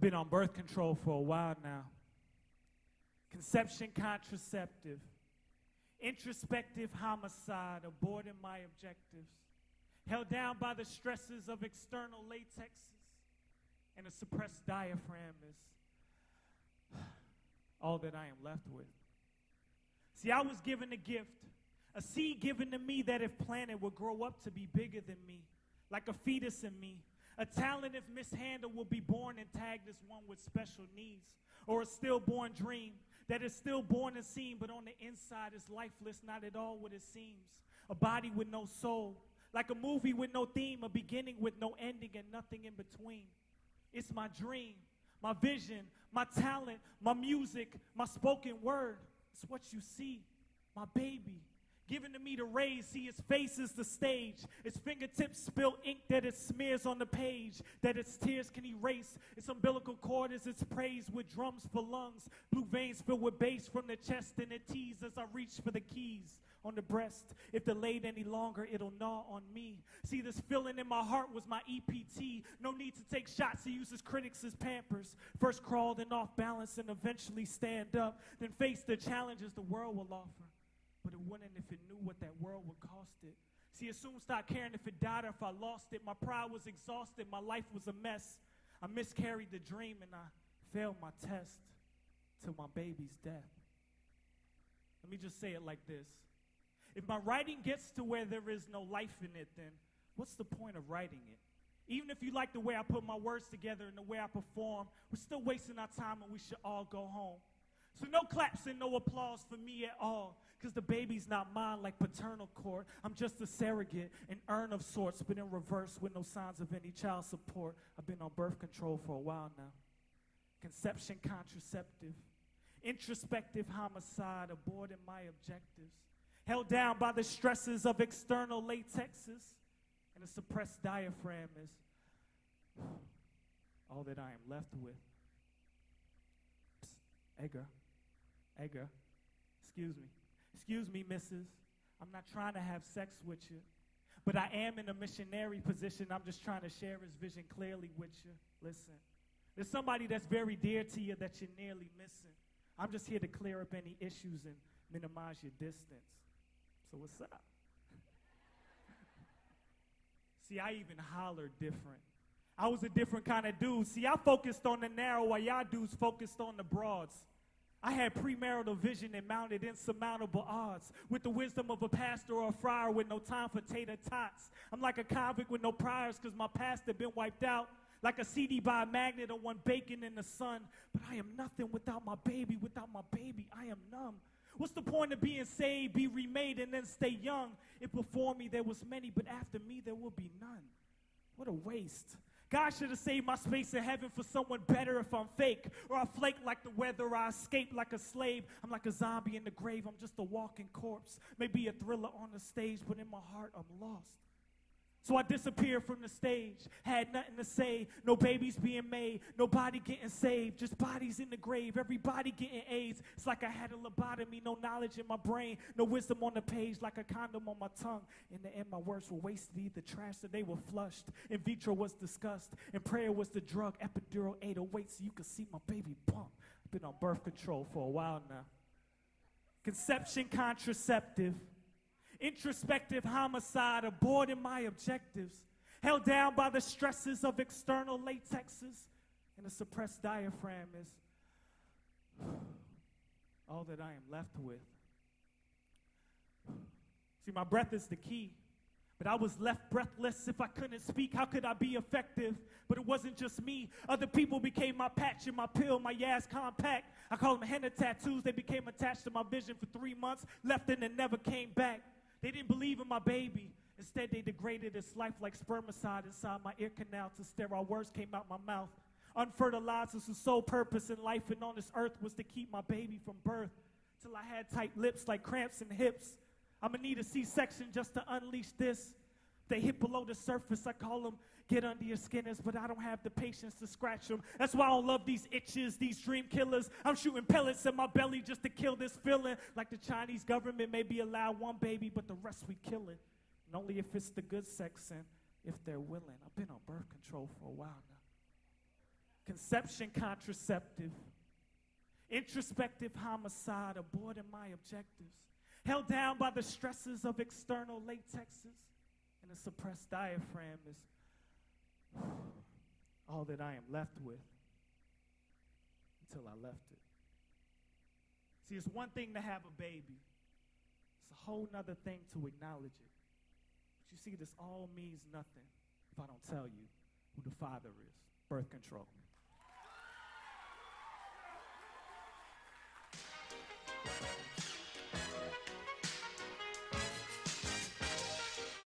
Been on birth control for a while now. Conception contraceptive. Introspective homicide, aborting my objectives. Held down by the stresses of external latexes. And a suppressed diaphragm is all that I am left with. See, I was given a gift. A seed given to me that if planted would grow up to be bigger than me. Like a fetus in me. A talent if mishandled will be born and tagged as one with special needs. Or a stillborn dream that is stillborn and seen, but on the inside is lifeless, not at all what it seems. A body with no soul, like a movie with no theme, a beginning with no ending and nothing in between. It's my dream, my vision, my talent, my music, my spoken word. It's what you see, my baby. Given to me to raise, see his face is the stage. Its fingertips spill ink that it smears on the page, that its tears can erase. Its umbilical cord is its praise with drums for lungs. Blue veins filled with bass from the chest and it tease as I reach for the keys on the breast. If delayed any longer, it'll gnaw on me. See, this feeling in my heart was my EPT. No need to take shots, he uses critics as pampers. First crawl, then off balance, and eventually stand up. Then face the challenges the world will offer. But it wouldn't if it knew what that world would cost it. See, it soon stopped caring if it died or if I lost it. My pride was exhausted. My life was a mess. I miscarried the dream and I failed my test till my baby's death. Let me just say it like this. If my writing gets to where there is no life in it, then what's the point of writing it? Even if you like the way I put my words together and the way I perform, we're still wasting our time and we should all go home. So no claps and no applause for me at all, because the baby's not mine like paternal court. I'm just a surrogate, an urn of sorts, but in reverse with no signs of any child support. I've been on birth control for a while now. Conception contraceptive. Introspective homicide, aborting my objectives. Held down by the stresses of external latexes, and a suppressed diaphragm is all that I am left with. Psst, Edgar. Edgar, excuse me, missus. I'm not trying to have sex with you, but I am in a missionary position. I'm just trying to share his vision clearly with you. Listen, there's somebody that's very dear to you that you're nearly missing. I'm just here to clear up any issues and minimize your distance. So what's up? See, I even hollered different. I was a different kind of dude. See, I focused on the narrow while y'all dudes focused on the broads. I had premarital vision and mounted insurmountable odds with the wisdom of a pastor or a friar with no time for tater tots. I'm like a convict with no priors because my past had been wiped out. Like a CD by a magnet or one baking in the sun. But I am nothing without my baby. Without my baby, I am numb. What's the point of being saved, be remade, and then stay young? If before me there was many, but after me there will be none. What a waste. God should have saved my space in heaven for someone better if I'm fake. Or I flake like the weather, or I escape like a slave. I'm like a zombie in the grave, I'm just a walking corpse. Maybe a thriller on the stage, but in my heart I'm lost. So I disappeared from the stage, had nothing to say, no babies being made, nobody getting saved, just bodies in the grave, everybody getting AIDS. It's like I had a lobotomy, no knowledge in my brain, no wisdom on the page, like a condom on my tongue. In the end, my words were wasted, either trash or they were flushed. In vitro was discussed, and prayer was the drug, epidural 808, so you could see my baby bump. I've been on birth control for a while now. Conception contraceptive. Introspective homicide, aborting my objectives. Held down by the stresses of external latexes, and a suppressed diaphragm is all that I am left with. See, my breath is the key, but I was left breathless. If I couldn't speak, how could I be effective? But it wasn't just me. Other people became my patch and my pill, my Yaz compact. I call them henna tattoos. They became attached to my vision for 3 months, left and then never came back. They didn't believe in my baby. Instead, they degraded its life like spermicide inside my ear canal till sterile words came out my mouth. Unfertilized was the sole purpose in life and on this earth was to keep my baby from birth. Till I had tight lips like cramps in hips. I'ma need a C-section just to unleash this. They hit below the surface, I call them get under your skinners, but I don't have the patience to scratch them. That's why I don't love these itches, these dream killers. I'm shooting pellets in my belly just to kill this feeling. Like the Chinese government maybe allow one baby, but the rest we kill it. And only if it's the good sex and if they're willing. I've been on birth control for a while now. conception contraceptive, introspective homicide, aborting my objectives, held down by the stresses of external latexes, and a suppressed diaphragm is all that I am left with until I left it. See, it's one thing to have a baby. It's a whole nother thing to acknowledge it. But you see, this all means nothing if I don't tell you who the father is. Birth control.